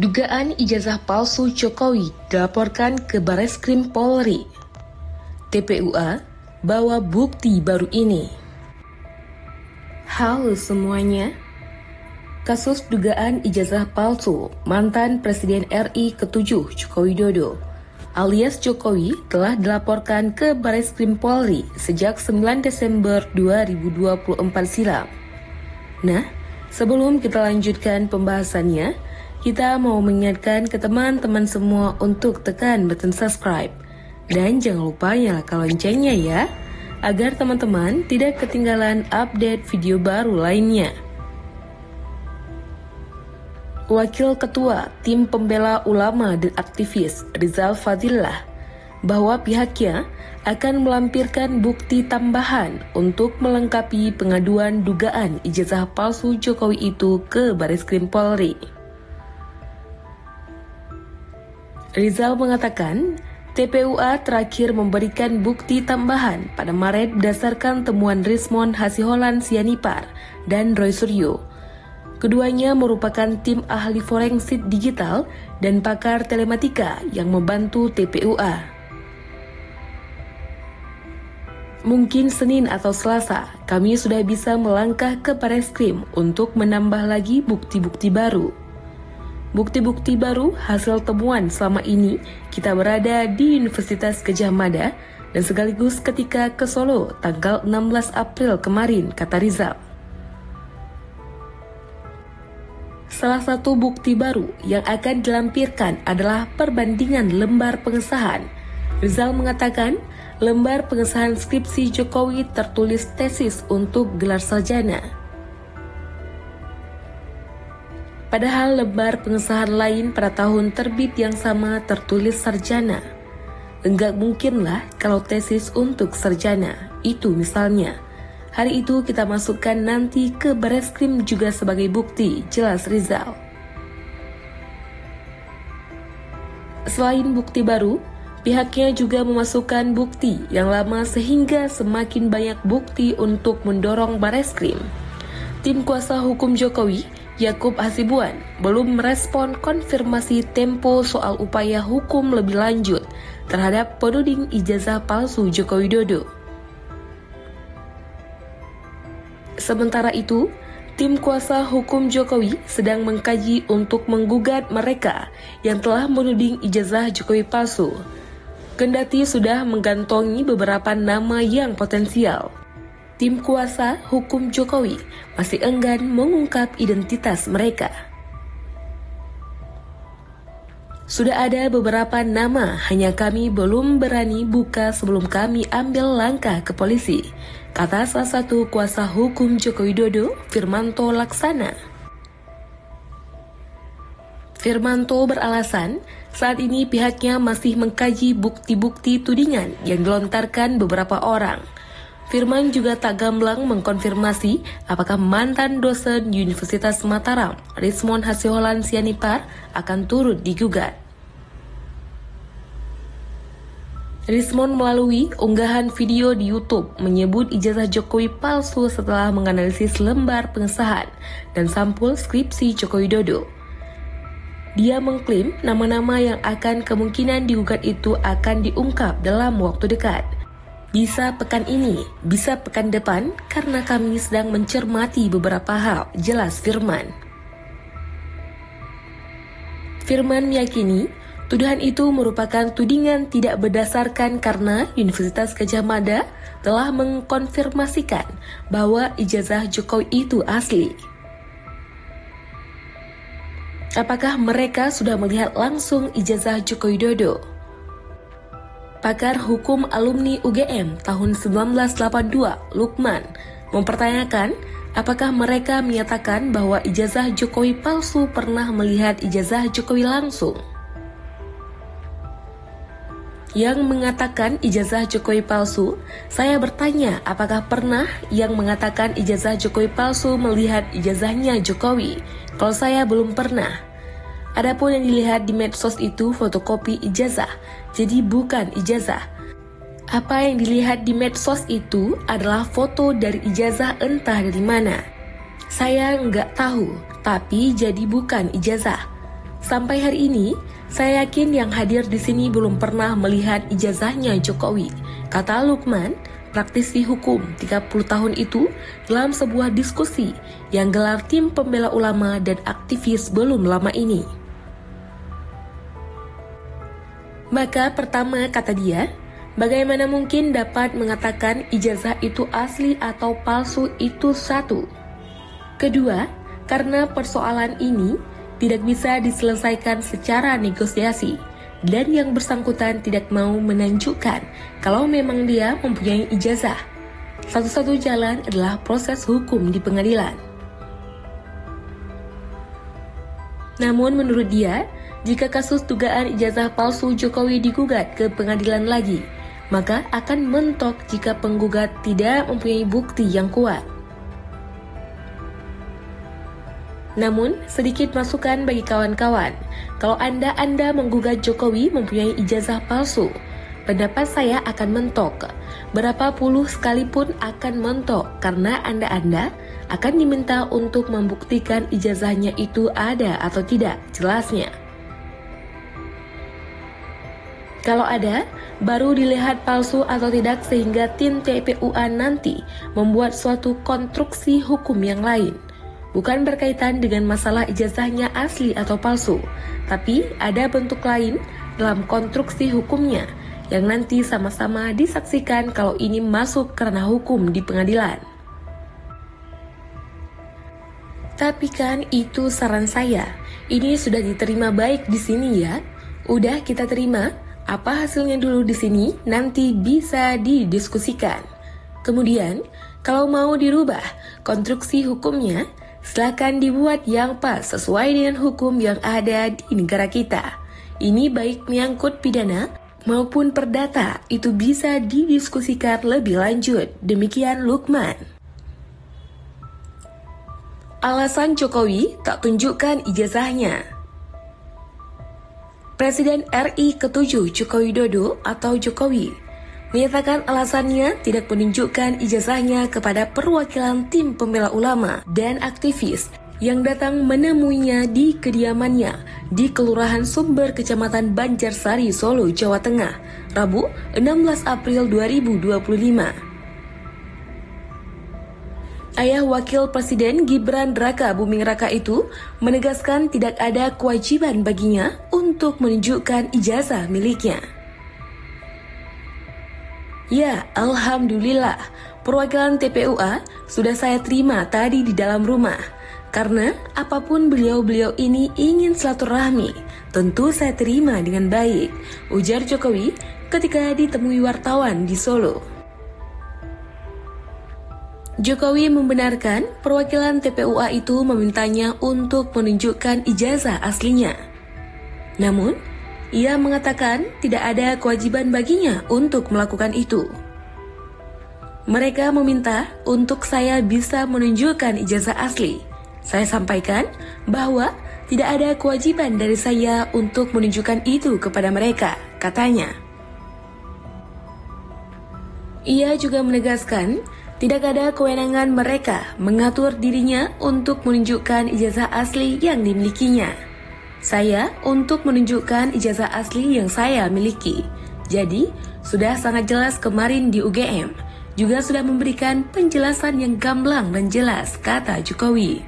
Dugaan ijazah palsu Jokowi dilaporkan ke Bareskrim Polri. TPUA bawa bukti baru ini. Halo semuanya. Kasus dugaan ijazah palsu mantan Presiden RI ke-7 Joko Widodo alias Jokowi telah dilaporkan ke Bareskrim Polri sejak 9 Desember 2024 silam. Nah, sebelum kita lanjutkan pembahasannya, kita mau mengingatkan ke teman-teman semua untuk tekan button subscribe. Dan jangan lupa nyalakan loncengnya ya, agar teman-teman tidak ketinggalan update video baru lainnya. Wakil Ketua Tim Pembela Ulama dan Aktivis Rizal Fadillah bahwa pihaknya akan melampirkan bukti tambahan untuk melengkapi pengaduan dugaan ijazah palsu Jokowi itu ke Bareskrim Polri. Rizal mengatakan, TPUA terakhir memberikan bukti tambahan pada Maret berdasarkan temuan Rismond Hasiholan Sianipar dan Roy Suryo. Keduanya merupakan tim ahli forensik digital dan pakar telematika yang membantu TPUA. Mungkin Senin atau Selasa, kami sudah bisa melangkah ke Bareskrim untuk menambah lagi bukti-bukti baru. Bukti-bukti baru hasil temuan selama ini kita berada di Universitas Gadjah Mada dan sekaligus ketika ke Solo tanggal 16 April kemarin, kata Rizal. Salah satu bukti baru yang akan dilampirkan adalah perbandingan lembar pengesahan. Rizal mengatakan lembar pengesahan skripsi Jokowi tertulis tesis untuk gelar sarjana. Padahal lembar pengesahan lain pada tahun terbit yang sama tertulis sarjana. Enggak mungkinlah kalau tesis untuk sarjana, itu misalnya. Hari itu kita masukkan nanti ke Bareskrim juga sebagai bukti, jelas Rizal. Selain bukti baru, pihaknya juga memasukkan bukti yang lama sehingga semakin banyak bukti untuk mendorong Bareskrim. Tim kuasa hukum Jokowi, Yakub Hasibuan, belum merespon konfirmasi Tempo soal upaya hukum lebih lanjut terhadap penuding ijazah palsu Joko Widodo. Sementara itu, tim kuasa hukum Jokowi sedang mengkaji untuk menggugat mereka yang telah menuding ijazah Jokowi palsu. Kendati sudah mengantongi beberapa nama yang potensial, tim kuasa hukum Jokowi masih enggan mengungkap identitas mereka. Sudah ada beberapa nama, hanya kami belum berani buka sebelum kami ambil langkah ke polisi, kata salah satu kuasa hukum Joko Widodo, Firmanto Laksana. Firmanto beralasan, saat ini pihaknya masih mengkaji bukti-bukti tudingan yang dilontarkan beberapa orang. Firman juga tak gamblang mengkonfirmasi apakah mantan dosen Universitas Mataram, Rismond Hasiholan Sianipar, akan turut digugat. Rismond melalui unggahan video di YouTube menyebut ijazah Jokowi palsu setelah menganalisis lembar pengesahan dan sampul skripsi Joko Widodo. Dia mengklaim nama-nama yang akan kemungkinan digugat itu akan diungkap dalam waktu dekat. Bisa pekan ini, bisa pekan depan, karena kami sedang mencermati beberapa hal, jelas Firman. Firman meyakini, tuduhan itu merupakan tudingan tidak berdasarkan karena Universitas Gadjah Mada telah mengkonfirmasikan bahwa ijazah Jokowi itu asli. Apakah mereka sudah melihat langsung ijazah Joko Widodo? Pakar Hukum Alumni UGM tahun 1982, Lukman, mempertanyakan apakah mereka menyatakan bahwa ijazah Jokowi palsu pernah melihat ijazah Jokowi langsung. Yang mengatakan ijazah Jokowi palsu, saya bertanya apakah pernah yang mengatakan ijazah Jokowi palsu melihat ijazahnya Jokowi. Kalau saya belum pernah. Adapun yang dilihat di medsos itu fotokopi ijazah, jadi bukan ijazah. Apa yang dilihat di medsos itu adalah foto dari ijazah entah dari mana. Saya nggak tahu, tapi jadi bukan ijazah. Sampai hari ini, saya yakin yang hadir di sini belum pernah melihat ijazahnya Jokowi, kata Lukman, praktisi hukum 30 tahun itu dalam sebuah diskusi yang gelar tim pembela ulama dan aktivis belum lama ini. Maka pertama, kata dia, bagaimana mungkin dapat mengatakan ijazah itu asli atau palsu itu satu. Kedua, karena persoalan ini tidak bisa diselesaikan secara negosiasi dan yang bersangkutan tidak mau menunjukkan kalau memang dia mempunyai ijazah. Satu-satu jalan adalah proses hukum di pengadilan. Namun menurut dia, jika kasus dugaan ijazah palsu Jokowi digugat ke pengadilan lagi, maka akan mentok jika penggugat tidak mempunyai bukti yang kuat. Namun, sedikit masukan bagi kawan-kawan, kalau Anda menggugat Jokowi mempunyai ijazah palsu, pendapat saya akan mentok. Berapa puluh sekalipun akan mentok, karena Anda akan diminta untuk membuktikan ijazahnya itu ada atau tidak, jelasnya. Kalau ada, baru dilihat palsu atau tidak sehingga tim TPUA nanti membuat suatu konstruksi hukum yang lain. Bukan berkaitan dengan masalah ijazahnya asli atau palsu, tapi ada bentuk lain dalam konstruksi hukumnya yang nanti sama-sama disaksikan kalau ini masuk ke ranah hukum di pengadilan. Tapi kan itu saran saya, ini sudah diterima baik di sini ya. Udah kita terima, apa hasilnya dulu di sini nanti bisa didiskusikan. Kemudian, kalau mau dirubah konstruksi hukumnya, silakan dibuat yang pas sesuai dengan hukum yang ada di negara kita. Ini baik menyangkut pidana maupun perdata, itu bisa didiskusikan lebih lanjut. Demikian Lukman. Alasan Jokowi tak tunjukkan ijazahnya. Presiden RI ke-7 Joko Widodo atau Jokowi menyatakan alasannya tidak menunjukkan ijazahnya kepada perwakilan tim pembela ulama dan aktivis yang datang menemuinya di kediamannya di Kelurahan Sumber, Kecamatan Banjarsari, Solo, Jawa Tengah, Rabu 16 April 2025. Ayah Wakil Presiden Gibran Raka Buming Raka itu menegaskan tidak ada kewajiban baginya untuk menunjukkan ijazah miliknya. Ya, alhamdulillah, perwakilan TPUA sudah saya terima tadi di dalam rumah. Karena apapun beliau-beliau ini ingin silaturahmi, tentu saya terima dengan baik, ujar Jokowi ketika ditemui wartawan di Solo. Jokowi membenarkan perwakilan TPUA itu memintanya untuk menunjukkan ijazah aslinya. Namun, ia mengatakan tidak ada kewajiban baginya untuk melakukan itu. Mereka meminta untuk saya bisa menunjukkan ijazah asli. Saya sampaikan bahwa tidak ada kewajiban dari saya untuk menunjukkan itu kepada mereka, katanya. Ia juga menegaskan tidak ada kewenangan mereka mengatur dirinya untuk menunjukkan ijazah asli yang dimilikinya. Saya untuk menunjukkan ijazah asli yang saya miliki. Jadi, sudah sangat jelas kemarin di UGM, juga sudah memberikan penjelasan yang gamblang dan jelas, kata Jokowi.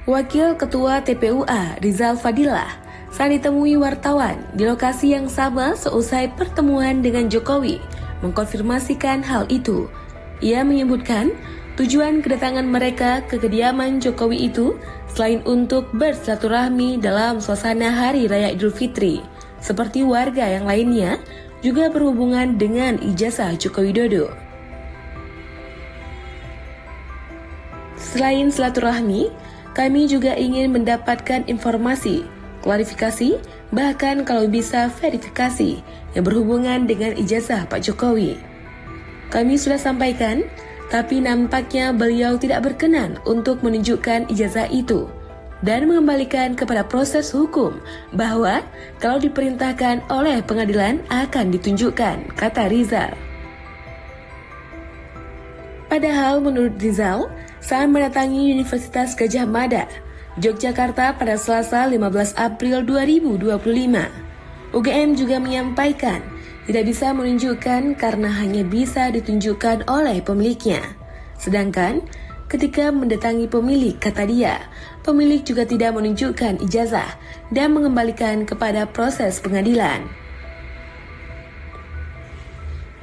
Wakil Ketua TPUA Rizal Fadilah saat ditemui wartawan di lokasi yang sama seusai pertemuan dengan Jokowi mengkonfirmasikan hal itu. Ia menyebutkan tujuan kedatangan mereka ke kediaman Jokowi itu selain untuk bersilaturahmi dalam suasana Hari Raya Idul Fitri, seperti warga yang lainnya, juga berhubungan dengan ijazah Joko Widodo. Selain silaturahmi, kami juga ingin mendapatkan informasi, klarifikasi, bahkan kalau bisa verifikasi yang berhubungan dengan ijazah Pak Jokowi. Kami sudah sampaikan, tapi nampaknya beliau tidak berkenan untuk menunjukkan ijazah itu dan mengembalikan kepada proses hukum bahwa kalau diperintahkan oleh pengadilan akan ditunjukkan, kata Rizal. Padahal menurut Rizal, saat mendatangi Universitas Gadjah Mada, Yogyakarta pada Selasa 15 April 2025. UGM juga menyampaikan tidak bisa menunjukkan karena hanya bisa ditunjukkan oleh pemiliknya. Sedangkan ketika mendatangi pemilik, kata dia, pemilik juga tidak menunjukkan ijazah dan mengembalikan kepada proses pengadilan.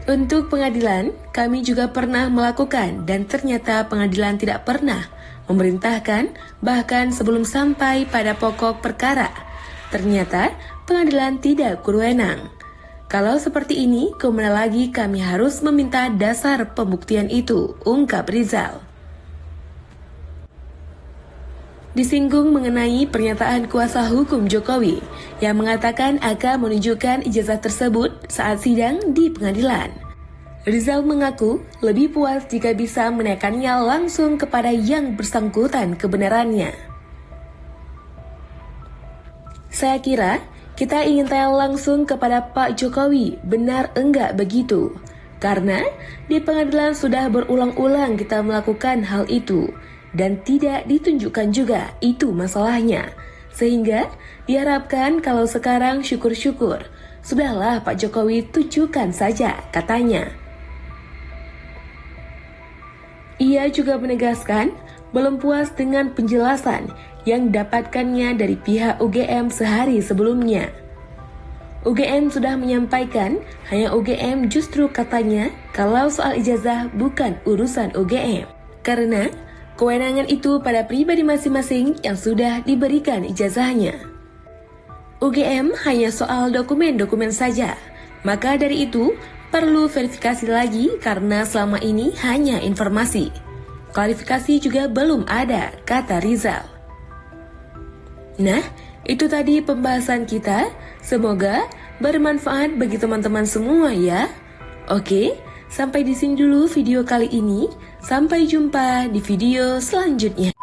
Untuk pengadilan, kami juga pernah melakukan dan ternyata pengadilan tidak pernah memerintahkan, bahkan sebelum sampai pada pokok perkara. Ternyata pengadilan tidak berwenang. Kalau seperti ini, kemana lagi kami harus meminta dasar pembuktian itu, ungkap Rizal. Disinggung mengenai pernyataan kuasa hukum Jokowi yang mengatakan akan menunjukkan ijazah tersebut saat sidang di pengadilan. Rizal mengaku lebih puas jika bisa menaikkannya langsung kepada yang bersangkutan kebenarannya. Saya kira kita ingin tanya langsung kepada Pak Jokowi, benar enggak begitu? Karena di pengadilan sudah berulang-ulang kita melakukan hal itu. Dan tidak ditunjukkan juga, itu masalahnya. Sehingga diharapkan kalau sekarang syukur-syukur. Sudahlah Pak Jokowi, tunjukkan saja, katanya. Ia juga menegaskan belum puas dengan penjelasan yang didapatkannya dari pihak UGM sehari sebelumnya. UGM sudah menyampaikan, hanya UGM justru katanya kalau soal ijazah bukan urusan UGM. Karena kewenangan itu pada pribadi masing-masing yang sudah diberikan ijazahnya. UGM hanya soal dokumen-dokumen saja. Maka dari itu, perlu verifikasi lagi karena selama ini hanya informasi. Klarifikasi juga belum ada, kata Rizal. Nah, itu tadi pembahasan kita. Semoga bermanfaat bagi teman-teman semua ya. Oke. Sampai di sini dulu video kali ini. Sampai jumpa di video selanjutnya.